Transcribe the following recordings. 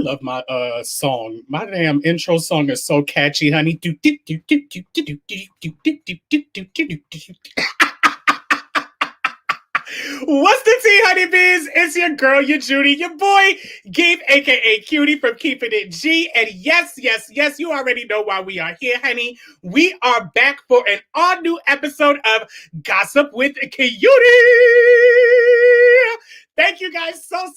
love my song. My damn intro song is so catchy, honey. What's the tea, honeybees? It's your girl, your Judy, your boy, Gabe, aka Cutie from Keeping It G. And yes, you already know why we are here, honey. We are back for an all new episode of Gossip with Cutie. Thank you guys so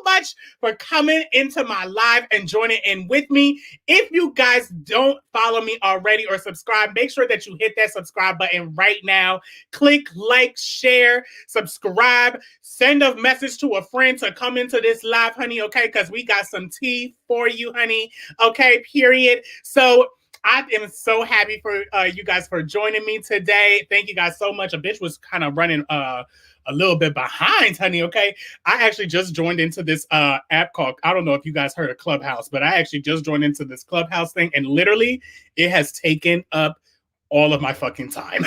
much for coming into my live and joining in with me. If you guys don't follow me already or subscribe, make sure that you hit that subscribe button right now. Click like, share, subscribe, send a message to a friend to come into this live, honey, okay? Because we got some tea for you, honey, okay, period. So I am so happy for you guys for joining me today. Thank you guys so much. A bitch was kind of running a little bit behind, honey, okay? I actually just joined into this app called, I don't know if you guys heard of Clubhouse, but I actually just joined into this Clubhouse thing, and literally it has taken up all of my fucking time.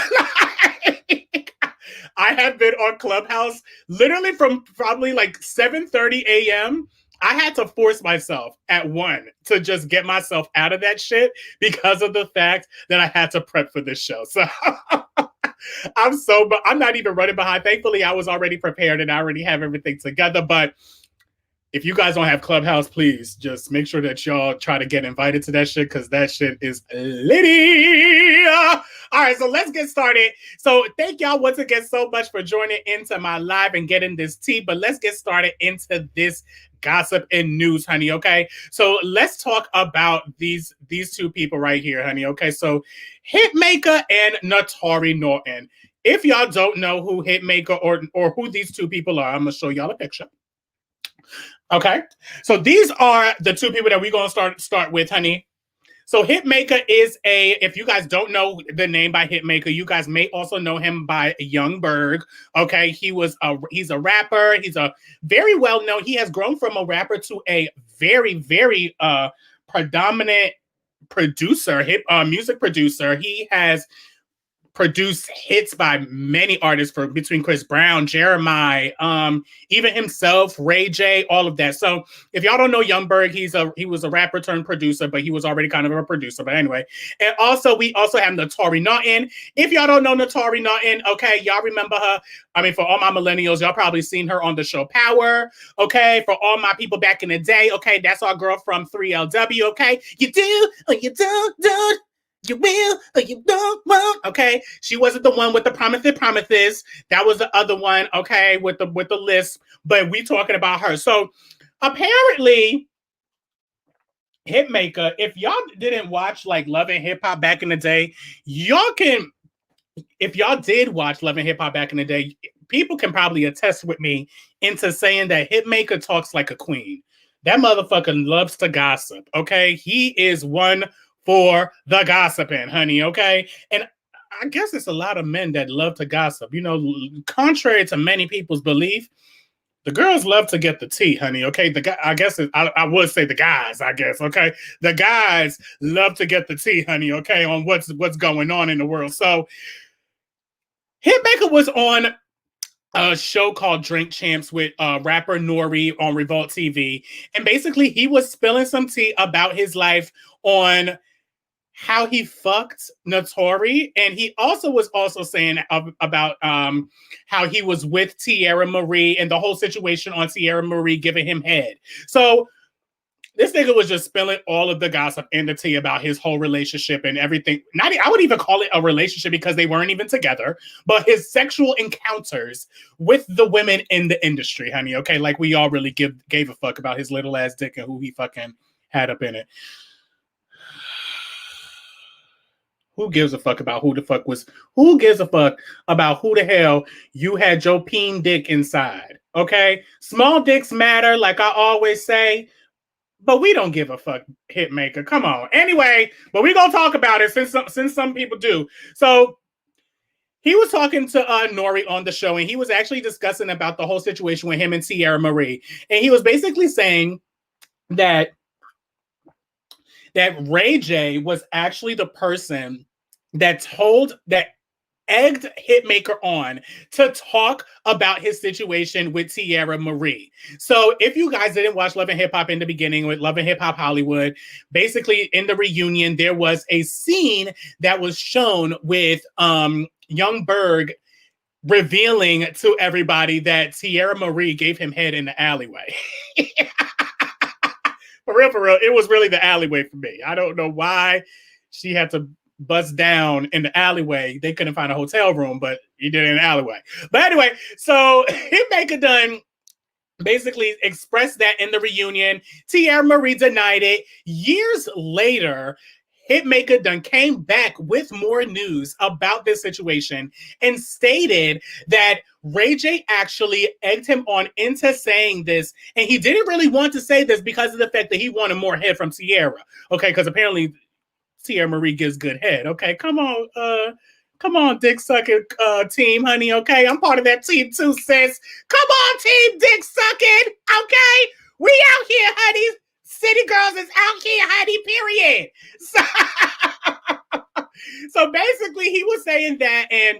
I have been on Clubhouse literally from probably like 7:30 a.m. I had to force myself at 1 to just get myself out of that shit because of the fact that I had to prep for this show. So I'm not even running behind. Thankfully, I was already prepared and I already have everything together. But if you guys don't have Clubhouse, please just make sure that y'all try to get invited to that shit, because that shit is litty. All right, so let's get started. So thank y'all once again so much for joining into my live and getting this tea. But let's get started into this gossip and news, honey, okay? So let's talk about these two people right here, honey, okay? So Hitmaka and Naturi Naughton. If y'all don't know who Hitmaka or who these two people are, I'm going to show y'all a picture. Okay, so these are the two people that we're going to start with, honey. So Hitmaka is if you guys don't know the name by Hitmaka, you guys may also know him by Young Berg. Okay, he's a rapper. He's a very well known. He has grown from a rapper to a very predominant producer, music producer. He has produced hits by many artists between Chris Brown, Jeremiah, even himself, Ray J, all of that. So if y'all don't know Young Berg, he was a rapper turned producer, but he was already kind of a producer. But anyway, and we also have Naturi Naughton. If y'all don't know Naturi Naughton, okay, y'all remember her. I mean, for all my millennials, y'all probably seen her on the show Power. Okay, for all my people back in the day, okay, that's our girl from 3LW. Okay, you do or you don't do. You will or you don't want. Okay, she wasn't the one with the promises. That was the other one. Okay, with the lisp. But we talking about her. So apparently, Hitmaka. If y'all didn't watch like Love and Hip Hop back in the day, y'all can. If y'all did watch Love and Hip Hop back in the day, people can probably attest with me into saying that Hitmaka talks like a queen. That motherfucker loves to gossip. Okay, he is one for the gossiping, honey, okay? And I guess it's a lot of men that love to gossip. You know, contrary to many people's belief, the girls love to get the tea, honey, okay? I would say the guys, I guess, okay? The guys love to get the tea, honey, okay, on what's going on in the world. So Hitmaka was on a show called Drink Champs with rapper Naughton on Revolt TV. And basically, he was spilling some tea about his life on how he fucked Naturi, and he also was saying about how he was with Tierra Marie and the whole situation on Tierra Marie giving him head. So this nigga was just spilling all of the gossip and the tea about his whole relationship and everything. I would even call it a relationship because they weren't even together, but his sexual encounters with the women in the industry, honey. Okay, like we all really gave a fuck about his little ass dick and who he fucking had up in it. Who gives a fuck about who gives a fuck about who the hell you had your peen dick inside? Okay? Small dicks matter, like I always say, but we don't give a fuck, Hitmaka. Come on. Anyway, but we're going to talk about it since some people do. So he was talking to Nori on the show, and he was actually discussing about the whole situation with him and Tierra Marie. And he was basically saying that Ray J was actually the person that told that egged Hitmaker on to talk about his situation with Tierra Marie. So if you guys didn't watch Love and Hip Hop in the beginning with Love and Hip Hop Hollywood, basically in the reunion, there was a scene that was shown with Young Berg revealing to everybody that Tierra Marie gave him head in the alleyway. For real, it was really the alleyway for me. I don't know why she had to bust down in the alleyway. They couldn't find a hotel room, but he did it in the alleyway. But anyway, so Hitmaker done basically expressed that in the reunion. Tierra Marie denied it. Years later, Hitmaker done came back with more news about this situation and stated that Ray J actually egged him on into saying this, and he didn't really want to say this because of the fact that he wanted more head from Tierra. Okay, because apparently Tierra Marie gives good head. Okay, come on, dick sucking team, honey. Okay, I'm part of that team too, sis. Come on, team dick sucking. Okay, we out here, honey. City girls is out here, honey, period. So basically he was saying that, and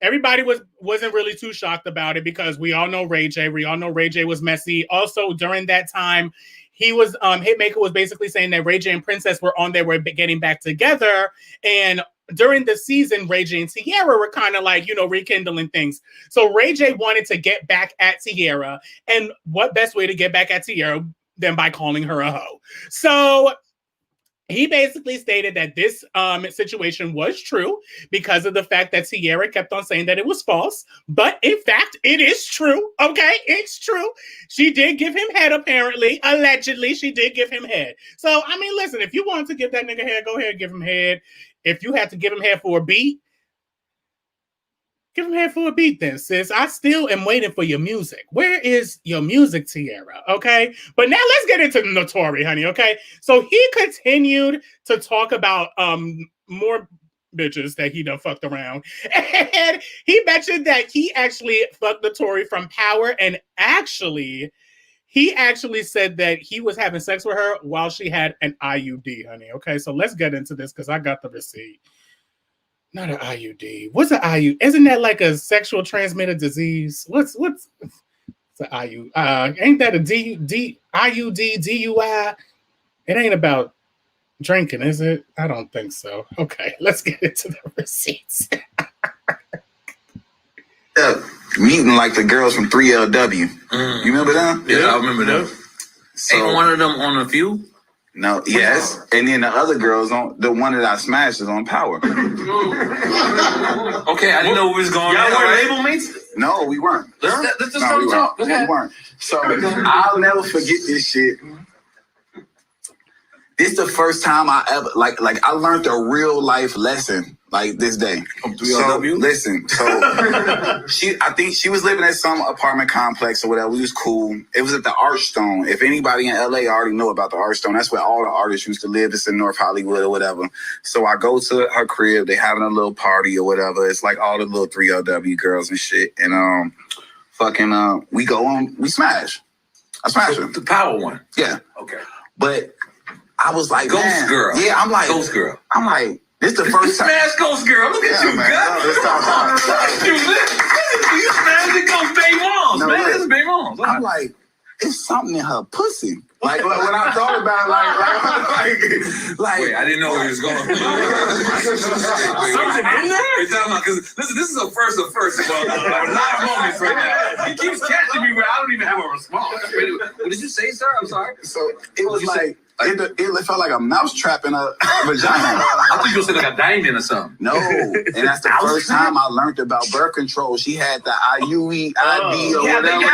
everybody wasn't really too shocked about it because we all know Ray J. We all know Ray J was messy. Also, during that time, he was Hitmaker was basically saying that Ray J and Princess were on their way getting back together. And during the season, Ray J and Tierra were kind of like, rekindling things. So Ray J wanted to get back at Tierra. And what best way to get back at Tierra than by calling her a hoe? So he basically stated that this situation was true because of the fact that Tierra kept on saying that it was false. But in fact, it is true. Okay, it's true. She did give him head, apparently. Allegedly, she did give him head. So, I mean, listen, if you want to give that nigga head, go ahead and give him head. If you have to give him head for a beat, give him head for a beat then, sis. I still am waiting for your music. Where is your music, Tierra? Okay? But now let's get into Naturi, honey, okay? So he continued to talk about more bitches that he done fucked around. And he mentioned that he actually fucked Naturi from Power, and he actually said that he was having sex with her while she had an IUD, honey. Okay, so let's get into this because I got the receipt. Not an IUD. What's an IUD? Isn't that like a sexual transmitted disease? What's an IUD? Ain't that a IUD, DUI? It ain't about drinking, is it? I don't think so. Okay, let's get into the receipts. Meeting like the girls from 3LW. You remember them? Yeah, I remember them. So, ain't one of them on a few? No, yes. And then the other girls the one that I smashed is on Power. Okay, I didn't know we was going on. Y'all were label mates? No, we weren't. Let's just talk. We weren't. So I'll never forget this shit. This is the first time I ever like I learned a real life lesson like this day. So listen, I think she was living at some apartment complex or whatever. We was cool. It was at the Archstone. If anybody in LA already know about the Archstone, that's where all the artists used to live. It's in North Hollywood or whatever. So I go to her crib. They having a little party or whatever. It's like all the little 3LW girls and shit. And we go on. We smash. I smash her. The Power one. Yeah. Okay. But I was like, Ghost Girl. Yeah, I'm like Ghost Girl. I'm like, this is the first time. Smash Ghost Girl. Look at you, man. You smashed the Ghost Bay Moms, man. This is Bay Moms. I'm like, it's something in her pussy. Like when I thought about it, like wait, I didn't know where he was going. Something in there? Because this is a first of a lot of moments right now. He keeps catching me where I don't even have a response. What did you say, sir? I'm sorry. So it was like. It felt like a mouse trap in a vagina. I thought you were saying like a diamond or something. No, and that's the first time I learned about birth control. She had the IUE, ID, or whatever.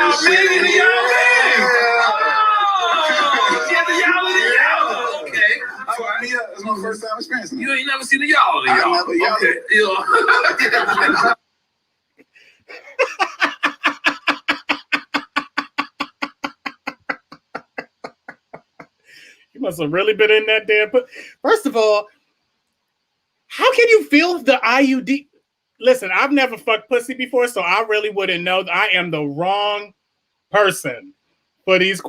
Okay. It's my first time experiencing it. You ain't never seen the y'all. I never Okay. You must have really been in that damn. First of all, how can you feel the IUD? Listen, I've never fucked pussy before, so I really wouldn't know. I am the wrong person for these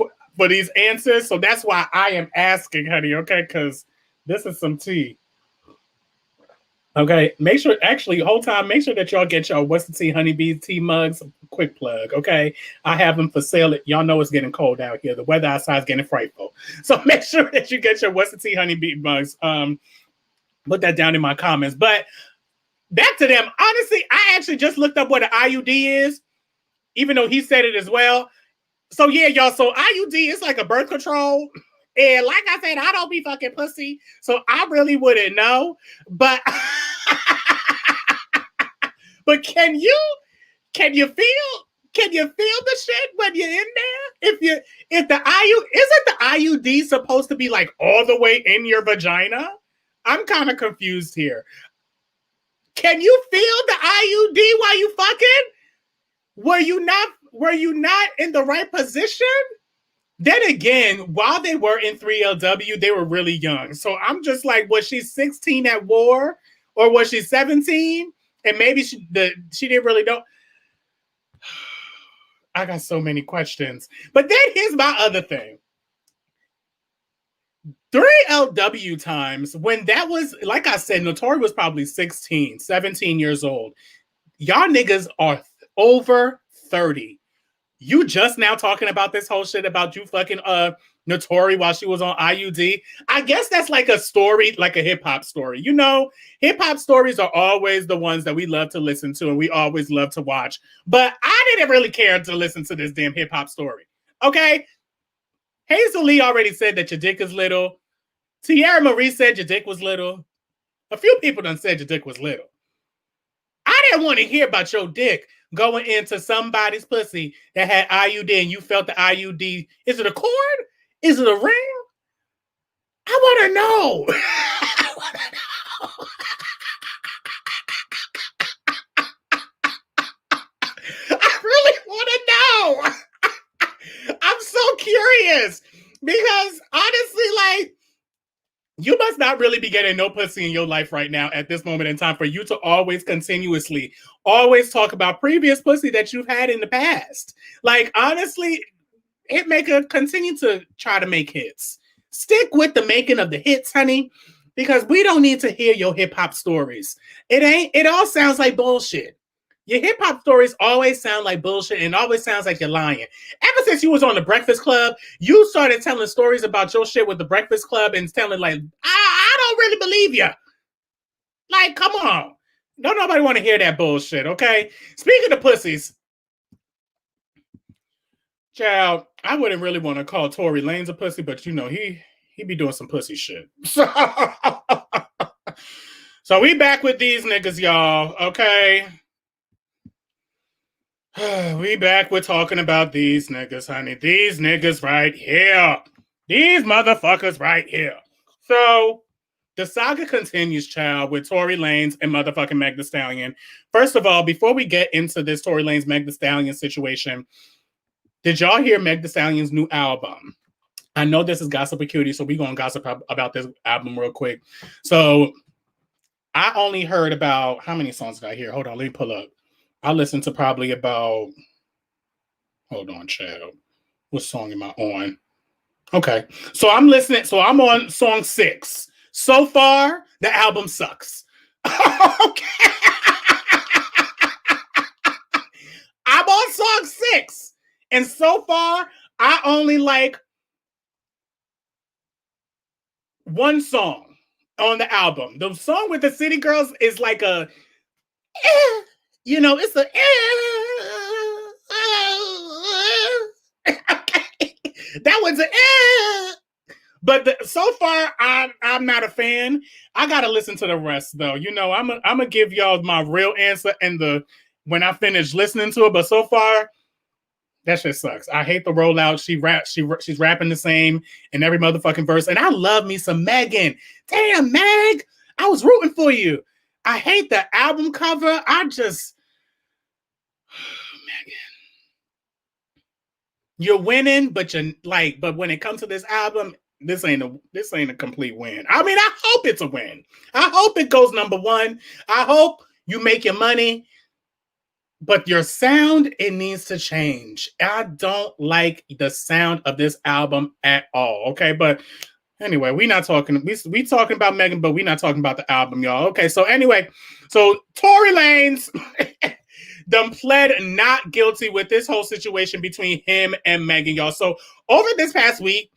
answers. So that's why I am asking, honey. Okay, because this is some tea. Okay, make sure, actually, whole time, make sure that y'all get your What's the Tea Honeybee's tea mugs. Quick plug, okay? I have them for sale. Y'all know it's getting cold out here. The weather outside is getting frightful. So make sure that you get your What's the Tea Honeybee mugs. Put that down in my comments. But back to them. Honestly, I actually just looked up what an IUD is, even though he said it as well. So yeah, y'all, so IUD is like a birth control. And like I said, I don't be fucking pussy, so I really wouldn't know. But but can you feel the shit when you're in there? If the isn't the IUD supposed to be like all the way in your vagina? I'm kind of confused here. Can you feel the IUD while you fucking? Were you not in the right position? Then again, while they were in 3LW, they were really young. So I'm just like, was she 16 at war? Or was she 17? And maybe she didn't really know. I got so many questions. But then here's my other thing. 3LW times, when that was, like I said, Naturi was probably 16, 17 years old. Y'all niggas are over 30. You just now talking about this whole shit about you fucking Naturi while she was on IUD. I guess that's like a story, like a hip-hop story. You know, hip-hop stories are always the ones that we love to listen to and we always love to watch. But I didn't really care to listen to this damn hip-hop story. Okay? Hazel Lee already said that your dick is little. Tierra Marie said your dick was little. A few people done said your dick was little. I didn't want to hear about your dick going into somebody's pussy that had IUD and you felt the IUD. Is it a cord? Is it a ring? I want to know. I want to know. I really want to know. I'm so curious because honestly, like, you must not really be getting no pussy in your life right now at this moment in time for you to always continuously always talk about previous pussy that you've had in the past. Like, honestly, Hitmaka, continue to try to make hits. Stick with the making of the hits, honey, because we don't need to hear your hip-hop stories. It all sounds like bullshit. Your hip-hop stories always sound like bullshit and always sounds like you're lying. Ever since you was on the Breakfast Club, you started telling stories about your shit with the Breakfast Club and telling like, I don't really believe you. Like, come on. Don't nobody want to hear that bullshit, okay? Speaking of pussies, child, I wouldn't really want to call Tory Lanez a pussy, but you know, he be doing some pussy shit. So we back with these niggas, y'all, okay? We back with talking about these niggas, honey. These niggas right here. These motherfuckers right here. So the saga continues, child, with Tory Lanez and motherfucking Meg Thee Stallion. First of all, before we get into this Tory Lanez Meg Thee Stallion situation, did y'all hear Meg Thee Stallion's new album? I know this is Gossip Cutie, so we're going to gossip about this album real quick. So I only heard about, how many songs did I hear? Hold on, let me pull up. I listened to probably about, hold on, child. What song am I on? Okay. So I'm listening. So I'm on song 6. So far, the album sucks. Okay. I'm on song 6. And so far, I only like one song on the album. The song with the City Girls is like a, you know, it's a, okay. That one's a, but so far I'm not a fan. I gotta listen to the rest though. You know, I'm gonna give y'all my real answer and when I finish listening to it. But so far, that shit sucks. I hate the rollout. She's rapping the same in every motherfucking verse. And I love me some Megan. Damn, Meg, I was rooting for you. I hate the album cover. I just, Megan, you're winning, but when it comes to this album, this ain't a complete win. I mean, I hope it's a win. I hope it goes number 1. I hope you make your money. But your sound, it needs to change. I don't like the sound of this album at all. Okay, but Anyway, we talking about Megan, but we not talking about the album, y'all. Okay, so anyway, so Tory Lanez done pled not guilty with this whole situation between him and Megan, y'all. So over this past week,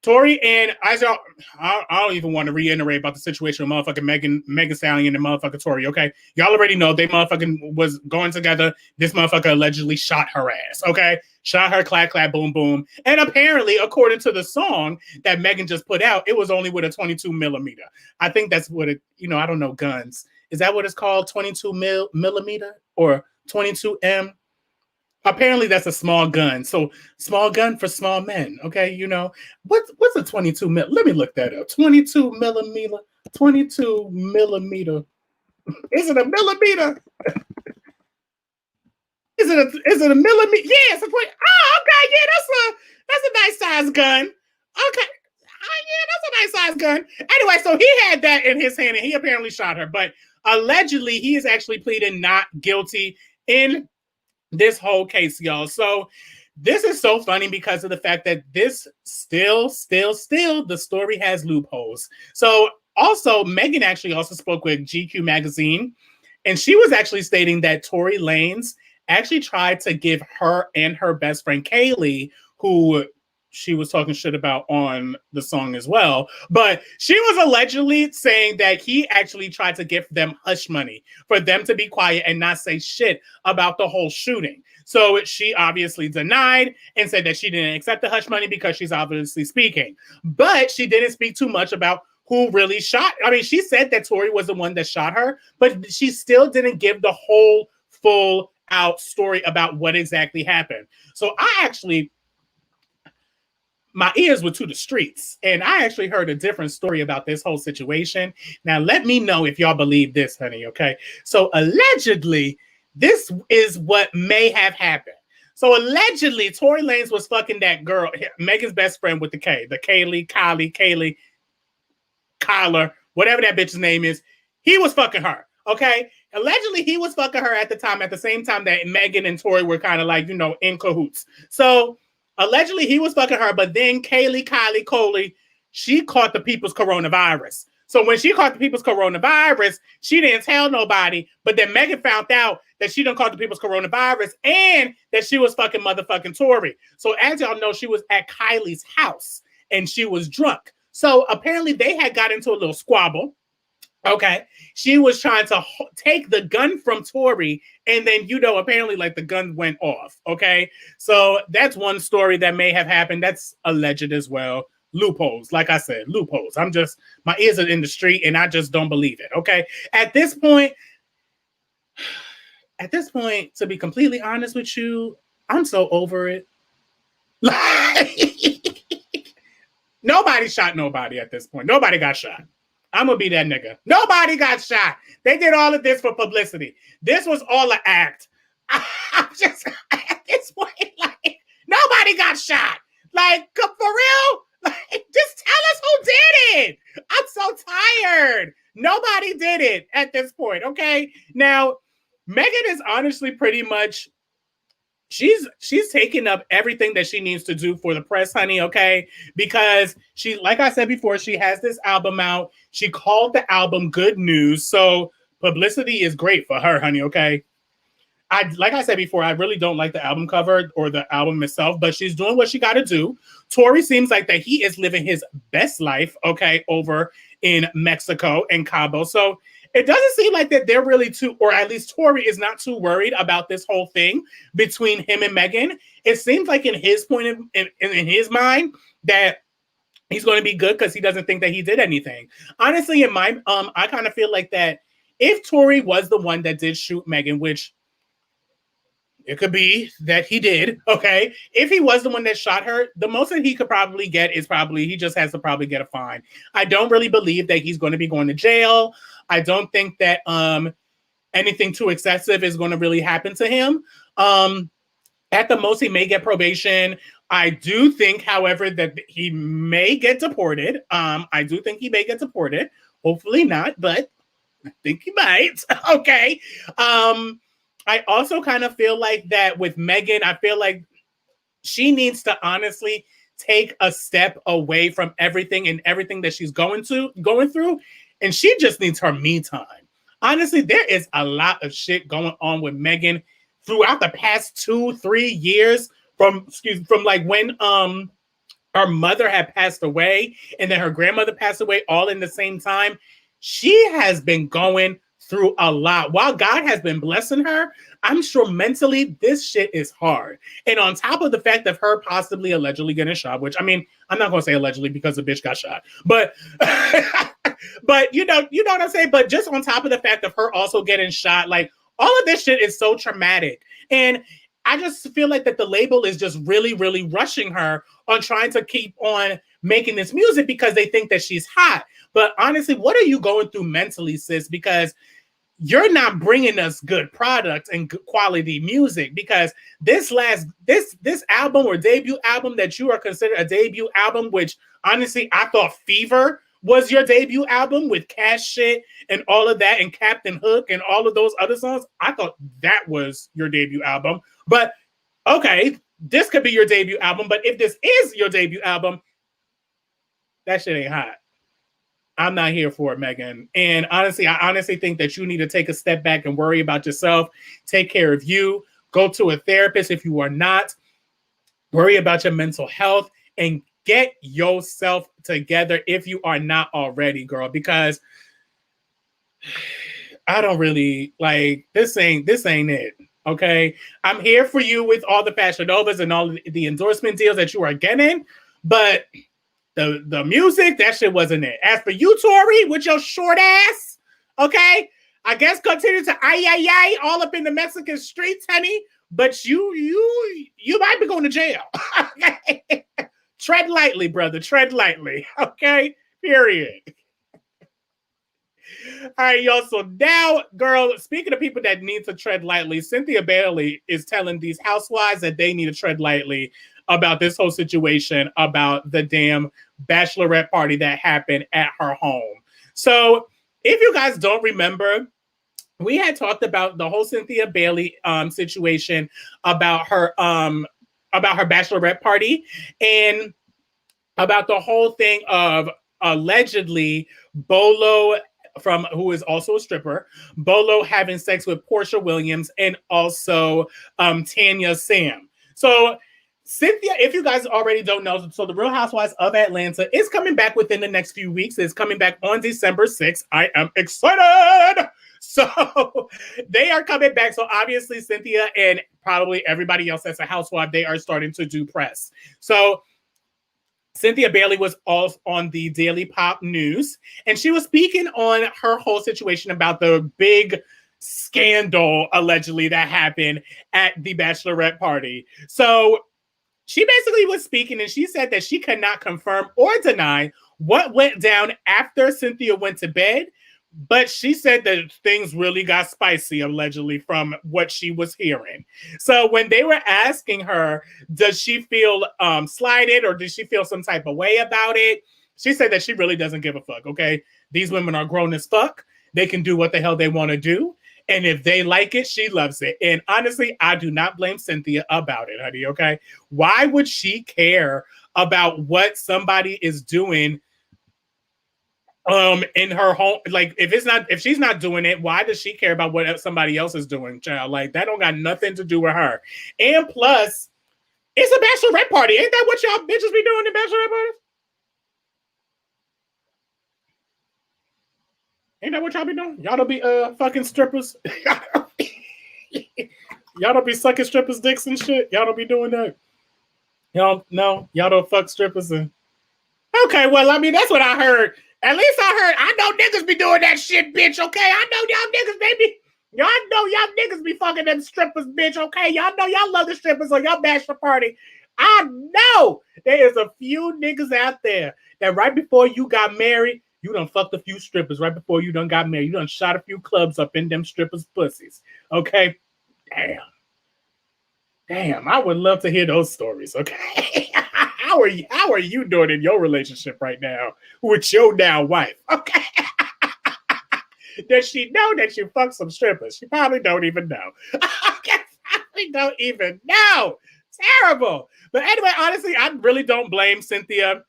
Tory and I don't even want to reiterate about the situation with motherfucking Megan Stallion and motherfucking Tory, okay? Y'all already know they motherfucking was going together. This motherfucker allegedly shot her ass, okay? Shot her, clap, clap, boom, boom. And apparently, according to the song that Megan just put out, it was only with a 22 millimeter. I think that's what it, I don't know, guns. Is that what it's called? 22 millimeter or 22M? Apparently that's a small gun. So small gun for small men. Okay. What's a 22 mil? Let me look that up. 22 millimeter. 22 millimeter. Is it a millimeter? Is it a millimeter? Yeah, it's a 20. Oh, okay. Yeah, that's a nice size gun. Okay. Yeah, that's a nice size gun. Anyway, so he had that in his hand and he apparently shot her. But allegedly, he is actually pleading not guilty in this whole case, y'all. So this is so funny because of the fact that this still, the story has loopholes. So also, Megan actually also spoke with GQ magazine, and she was actually stating that Tory Lanez actually tried to give her and her best friend Kaylee, who she was talking shit about on the song as well. But she was allegedly saying that he actually tried to give them hush money for them to be quiet and not say shit about the whole shooting. So she obviously denied and said that she didn't accept the hush money because she's obviously speaking. But she didn't speak too much about who really shot. I mean, she said that Tory was the one that shot her, but she still didn't give the whole full out story about what exactly happened. So my ears were to the streets, and I actually heard a different story about this whole situation. Now, let me know if y'all believe this, honey, okay? So, allegedly, this is what may have happened. So, allegedly, Tory Lanez was fucking that girl, Megan's best friend with the K, the Kylie, Kyler, whatever that bitch's name is. He was fucking her, okay? Allegedly, he was fucking her at the same time that Megan and Tory were kind of like, in cahoots. So, allegedly, he was fucking her, but then Kylie Coley, she caught the people's coronavirus. So when she caught the people's coronavirus, she didn't tell nobody, but then Megan found out that she done caught the people's coronavirus and that she was fucking motherfucking Tory. So as y'all know, she was at Kylie's house and she was drunk. So apparently they had got into a little squabble. Okay. She was trying to take the gun from Tory, and then, apparently like the gun went off. Okay. So that's one story that may have happened. That's alleged as well. Loopholes. Like I said, loopholes. My ears are in the street and I just don't believe it. Okay. At this point, to be completely honest with you, I'm so over it. Nobody shot nobody at this point. Nobody got shot. I'm going to be that nigga. Nobody got shot. They did all of this for publicity. This was all an act. I'm just, at this point, like, nobody got shot. Like, for real? Like, just tell us who did it. I'm so tired. Nobody did it at this point, okay? Now, Megan is honestly pretty much, she's taking up everything that she needs to do for the press, honey, okay? Because she, like I said before, she has this album out. She called the album Good News. So publicity is great for her, honey, okay? Like I said before, I really don't like the album cover or the album itself, but she's doing what she got to do. Tory seems like that he is living his best life, okay, over in Mexico and Cabo. So it doesn't seem like that they're really too, or at least Tory is not too worried about this whole thing between him and Megan. It seems like in his in his mind that he's going to be good because he doesn't think that he did anything. Honestly, in my I kind of feel like that if Tory was the one that did shoot Megan, which it could be that he did, okay? If he was the one that shot her, the most that he could probably get is he just has to probably get a fine. I don't really believe that he's going to be going to jail. I don't think that anything too excessive is going to really happen to him. At the most, he may get probation. I do think, however, that he may get deported. I do think he may get deported. Hopefully not, but I think he might. Okay. I also kind of feel like that with Megan, I feel like she needs to honestly take a step away from everything and everything that she's going through, and she just needs her me time. Honestly, there is a lot of shit going on with Megan throughout the past 2-3 years from like when her mother had passed away and then her grandmother passed away all in the same time. She has been going through a lot. While God has been blessing her, I'm sure mentally this shit is hard. And on top of the fact of her possibly allegedly getting shot, which I mean, I'm not going to say allegedly because the bitch got shot, but but you know what I'm saying? But just on top of the fact of her also getting shot, like all of this shit is so traumatic. And I just feel like that the label is just really, really rushing her on trying to keep on making this music because they think that she's hot. But honestly, what are you going through mentally, sis? Because you're not bringing us good products and good quality music, because this album or debut album that you are considered a debut album, which honestly, I thought Fever was your debut album with Cash Shit and all of that and Captain Hook and all of those other songs. I thought that was your debut album. But okay, this could be your debut album. But if this is your debut album, that shit ain't hot. I'm not here for it, Megan. And honestly, I honestly think that you need to take a step back and worry about yourself. Take care of you. Go to a therapist if you are not. Worry about your mental health and get yourself together if you are not already, girl, because I don't really like this ain't it. Okay. I'm here for you with all the Fashion Novas and all the endorsement deals that you are getting, but the music, that shit wasn't it. As for you, Tori, with your short ass, okay, I guess continue to ay all up in the Mexican streets, honey, but you might be going to jail. Okay? Tread lightly, brother. Tread lightly. Okay? Period. All right, y'all. So now, girl, speaking of people that need to tread lightly, Cynthia Bailey is telling these housewives that they need to tread lightly about this whole situation, about the damn bachelorette party that happened at her home. So if you guys don't remember, we had talked about the whole Cynthia Bailey situation about her bachelorette party and about the whole thing of allegedly Bolo, who is also a stripper, Bolo having sex with Portia Williams and also Tanya Sam. So Cynthia, if you guys already don't know, so the Real Housewives of Atlanta is coming back within the next few weeks. It's coming back on December 6th. I am excited. So they are coming back. So obviously Cynthia and probably everybody else that's a housewife, they are starting to do press. So Cynthia Bailey was also on the Daily Pop News, and she was speaking on her whole situation about the big scandal allegedly that happened at the bachelorette party. So she basically was speaking, and she said that she could not confirm or deny what went down after Cynthia went to bed, but she said that things really got spicy, allegedly, from what she was hearing. So when they were asking her, does she feel slighted or does she feel some type of way about it? She said that she really doesn't give a fuck, okay? These women are grown as fuck. They can do what the hell they want to do. And if they like it, she loves it. And honestly, I do not blame Cynthia about it, honey, okay? Why would she care about what somebody is doing in her home? Like, if she's not doing it, why does she care about what somebody else is doing, child? Like, that don't got nothing to do with her. And plus, it's a bachelorette party. Ain't that what y'all bitches be doing in bachelorette parties? Ain't that what y'all be doing? Y'all don't be fucking strippers. Y'all don't be sucking strippers' dicks and shit. Y'all don't be doing that. Y'all don't fuck strippers and. Okay, well, I mean, that's what I heard. At least I know niggas be doing that shit, bitch. Okay, I know y'all niggas, baby. Y'all know y'all niggas be fucking them strippers, bitch. Okay, y'all know y'all love the strippers on y'all bachelor party. I know there is a few niggas out there that right before you got married, you done fucked a few strippers. Right before you done got married, you done shot a few clubs up in them strippers' pussies. Okay? Damn, I would love to hear those stories, okay? How are you doing in your relationship right now with your now wife? Okay. Does she know that you fucked some strippers? She probably don't even know. Okay, probably don't even know. terrible. But anyway, honestly, I really don't blame Cynthia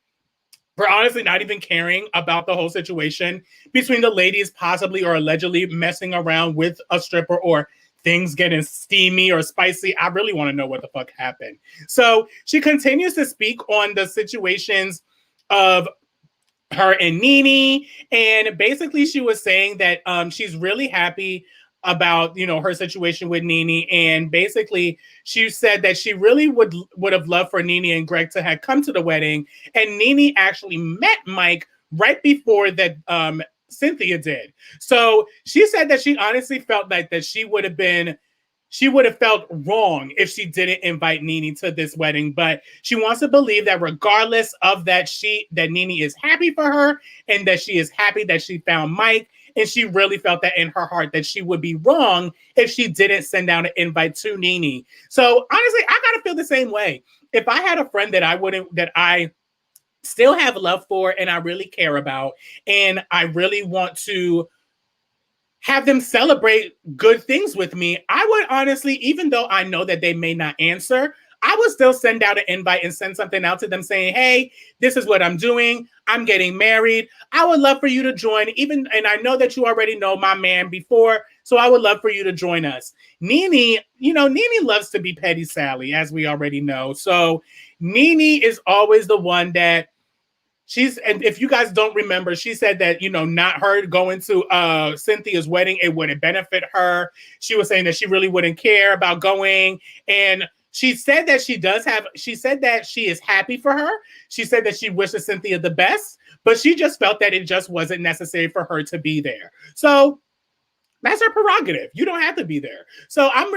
for honestly not even caring about the whole situation between the ladies possibly or allegedly messing around with a stripper or things getting steamy or spicy. I really want to know what the fuck happened. So she continues to speak on the situations of her and Nene, and basically she was saying that she's really happy about her situation with Nene, and basically she said that she really would have loved for Nene and Greg to have come to the wedding, and Nene actually met Mike right before that Cynthia did. So she said that she honestly felt like that she would have felt wrong if she didn't invite Nene to this wedding, but she wants to believe that regardless of that, that Nene is happy for her and that she is happy that she found Mike. And she really felt that in her heart that she would be wrong if she didn't send out an invite to Nene. So honestly, I gotta feel the same way. If I had a friend that I still have love for and I really care about, and I really want to have them celebrate good things with me, I would honestly, even though I know that they may not answer, I would still send out an invite and send something out to them saying, hey, this is what I'm doing. I'm getting married. I would love for you to join, and I know that you already know my man before, so I would love for you to join us. Nene, Nene loves to be petty Sally, as we already know. So Nene is always the one that and if you guys don't remember, she said that, not her going to Cynthia's wedding, it wouldn't benefit her. She was saying that she really wouldn't care about going. And she said that she said that she is happy for her. She said that she wishes Cynthia the best, but she just felt that it just wasn't necessary for her to be there. So that's her prerogative. You don't have to be there. So I'm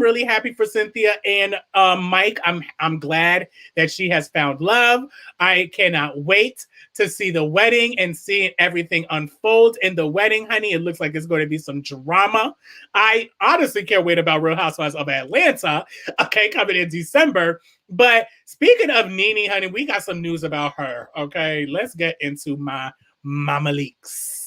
really happy for Cynthia and Mike. I'm glad that she has found love. I cannot wait to see the wedding and seeing everything unfold in the wedding, honey. It looks like it's going to be some drama. I honestly can't wait about Real Housewives of Atlanta, okay, coming in December. But speaking of Nene, honey, we got some news about her, okay? Let's get into my Mama Leaks.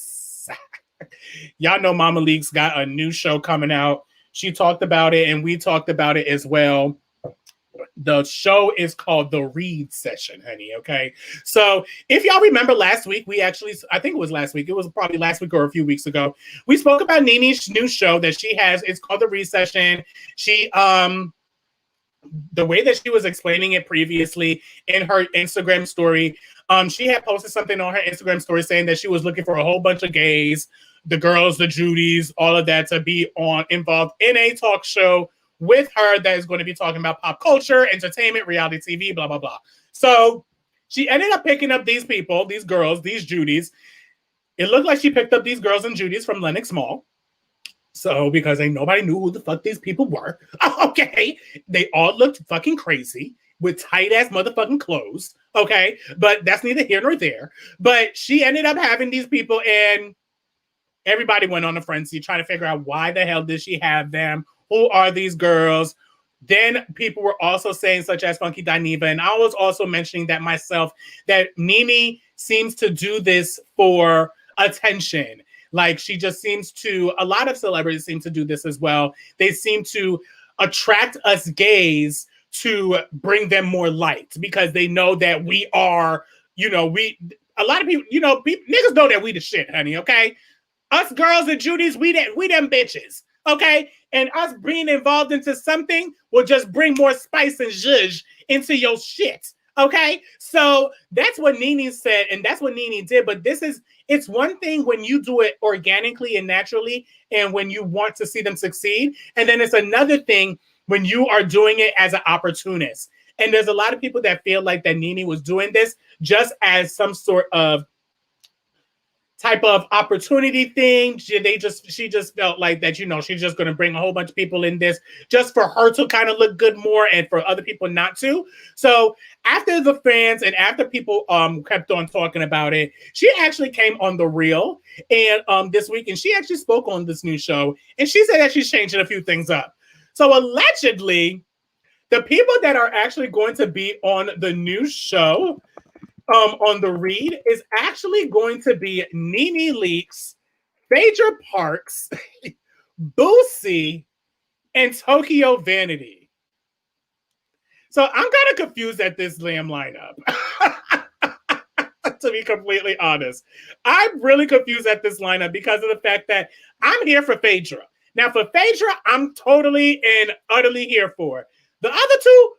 Y'all know Mama Leaks got a new show coming out. She talked about it, and we talked about it as well. The show is called The Read Session, honey, okay? So if y'all remember last week, I think it was last week. It was probably last week or a few weeks ago. We spoke about Nene's new show that she has. It's called The Read Session. She, the way that she was explaining it previously in her Instagram story, she had posted something on her Instagram story saying that she was looking for a whole bunch of gays, the girls, the Judys, all of that, to be involved in a talk show with her that is going to be talking about pop culture, entertainment, reality TV, blah, blah, blah. So she ended up picking up these people, these girls, these Judys. It looked like she picked up these girls and Judys from Lenox Mall. So, because nobody knew who the fuck these people were. Okay. They all looked fucking crazy with tight ass motherfucking clothes. Okay. But that's neither here nor there. But she ended up having these people, and everybody went on a frenzy trying to figure out why the hell did she have them? Who are these girls? Then people were also saying, such as Funky Dineva, and I was also mentioning that myself, that Nene seems to do this for attention. Like, she just seems to, a lot of celebrities seem to do this as well. They seem to attract us gays to bring them more light because they know that we are, a lot of people, niggas know that we the shit, honey, okay? Us girls and Judys, we them bitches, okay? And us being involved into something will just bring more spice and zhuzh into your shit, okay? So that's what Nene said, and that's what Nene did. But it's one thing when you do it organically and naturally, and when you want to see them succeed. And then it's another thing when you are doing it as an opportunist. And there's a lot of people that feel like that Nene was doing this just as some sort of type of opportunity thing. She just felt like that, she's just going to bring a whole bunch of people in this just for her to kind of look good more and for other people not to. So after the fans and after people kept on talking about it, she actually came on The Real and this week, and she actually spoke on this new show, and she said that she's changing a few things up. So allegedly, the people that are actually going to be on the new show on The Read is actually going to be Nene Leakes, Phaedra Parks, Boosie, and Tokyo Vanity. So I'm kind of confused at this Lamb lineup. To be completely honest, I'm really confused at this lineup because of the fact that I'm here for Phaedra. Now, for Phaedra, I'm totally and utterly here for. The other two,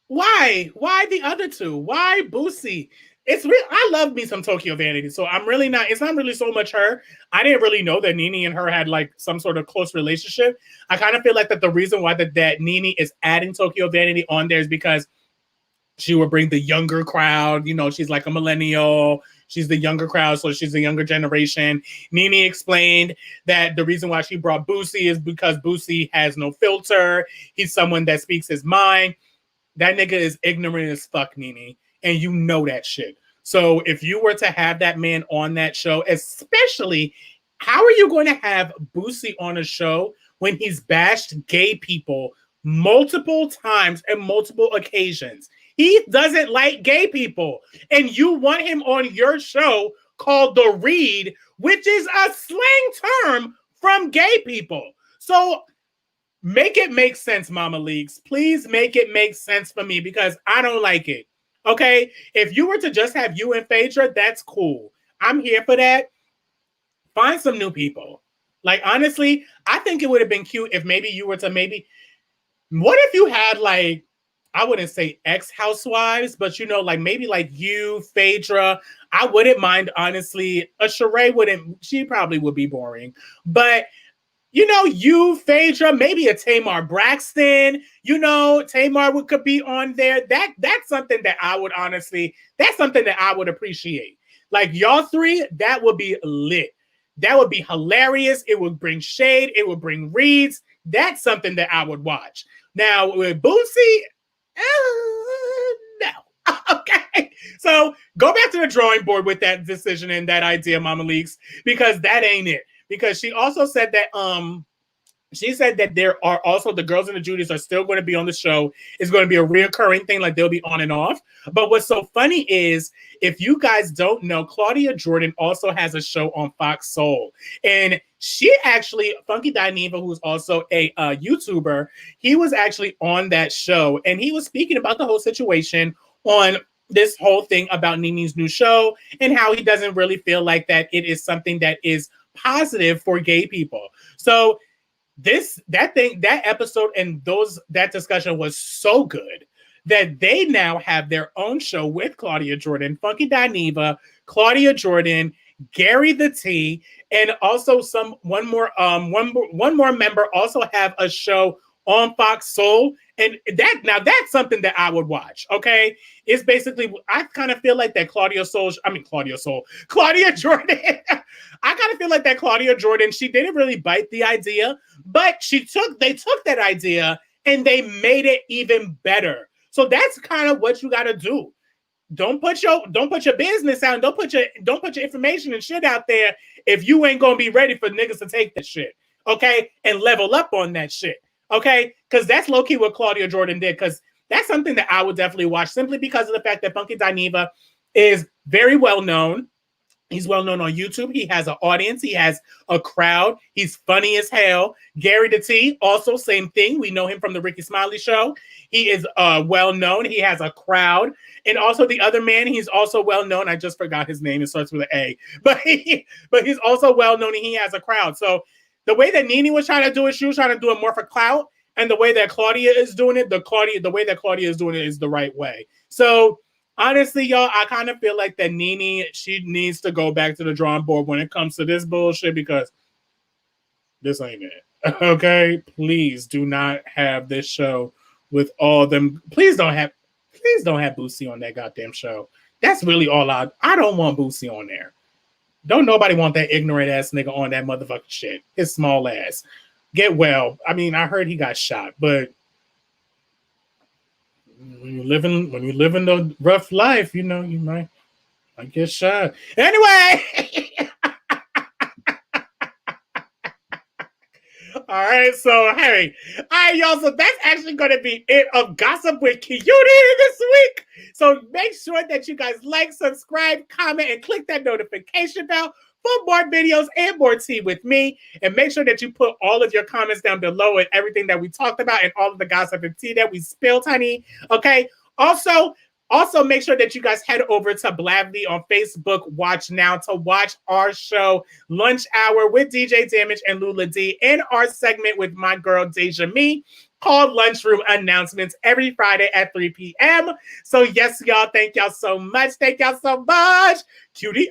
why? Why the other two? Why Boosie? It's real. I love me some Tokyo Vanity, so I'm really not. It's not really so much her. I didn't really know that Nene and her had like some sort of close relationship. I kind of feel like that the reason why that Nene is adding Tokyo Vanity on there is because she will bring the younger crowd. You know, she's like a millennial. She's the younger crowd, so she's the younger generation. Nene explained that the reason why she brought Boosie is because Boosie has no filter. He's someone that speaks his mind. That nigga is ignorant as fuck, Nene. And you know that shit. So if you were to have that man on that show, especially, how are you going to have Boosie on a show when he's bashed gay people multiple times and multiple occasions? He doesn't like gay people. And you want him on your show called The Read, which is a slang term from gay people. So make it make sense, Mama Leaks. Please make it make sense for me because I don't like it. Okay? If you were to just have you and Phaedra, that's cool. I'm here for that. Find some new people. Like, honestly, I think it would have been cute if maybe you were to what if you had like, I wouldn't say ex-housewives, but you know, like maybe like you, Phaedra. I wouldn't mind, honestly. A Sheree she probably would be boring. But you know, you, Phaedra, maybe a Tamar Braxton, you know, Tamar could be on there. That's something that I would that's something that I would appreciate. Like y'all three, that would be lit. That would be hilarious. It would bring shade. It would bring reads. That's something that I would watch. Now with Boosie, no. Okay. So go back to the drawing board with that decision and that idea, Mama Leaks, because that ain't it. Because she also said that there are also the girls and the Judys are still going to be on the show. It's going to be a reoccurring thing, like they'll be on and off. But what's so funny is, if you guys don't know, Claudia Jordan also has a show on Fox Soul. And she actually, Funky Dineva, who's also a YouTuber, he was actually on that show. And he was speaking about the whole situation on this whole thing about Nene's new show and how he doesn't really feel like that it is something that is positive for gay people. So that episode and that discussion was so good that they now have their own show with Claudia Jordan, Funky Dineva, Claudia Jordan, Gary the T, and also one more member also have a show on Fox Soul. And that's something that I would watch. Okay. It's basically, I kind of feel like that Claudia Jordan. I kind of feel like that Claudia Jordan, she didn't really bite the idea, but they took that idea and they made it even better. So that's kind of what you got to do. Don't put your business out. Don't put your information and shit out there if you ain't going to be ready for niggas to take that shit. Okay. And level up on that shit. Okay, because that's low-key what Claudia Jordan did, because that's something that I would definitely watch simply because of the fact that Funky Dineva is very well known. He's well known on YouTube. He has an audience. He has a crowd. He's funny as hell. Gary the T, also same thing. We know him from the Ricky Smiley Show. He is well known. He has a crowd. And also the other man, he's also well known. I just forgot his name. It starts with an A. But he's also well known and he has a crowd. So the way that Nene was trying to do it, she was trying to do it more for clout. And the way that Claudia is doing it, the way that Claudia is doing it is the right way. So honestly, y'all, I kind of feel like that Nene, she needs to go back to the drawing board when it comes to this bullshit, because this ain't it. Okay? Please do not have this show with all them. Please don't have Boosie on that goddamn show. That's really all I don't want Boosie on there. Don't nobody want that ignorant ass nigga on that motherfucking shit. His small ass. Get well. I mean, I heard he got shot, but when you live in the rough life, you know, you might get shot. Anyway. All right, so hey, all right, y'all. So that's actually going to be it of Gossip with Cutie this week. So make sure that you guys like, subscribe, comment, and click that notification bell for more videos and more tea with me. And make sure that you put all of your comments down below and everything that we talked about and all of the gossip and tea that we spilled, honey. Okay. Also, make sure that you guys head over to Blavely on Facebook Watch Now to watch our show Lunch Hour with DJ Damage and Lula D and our segment with my girl Deja Me called Lunchroom Announcements every Friday at 3 p.m. So yes, y'all, thank y'all so much. Thank y'all so much. QDR!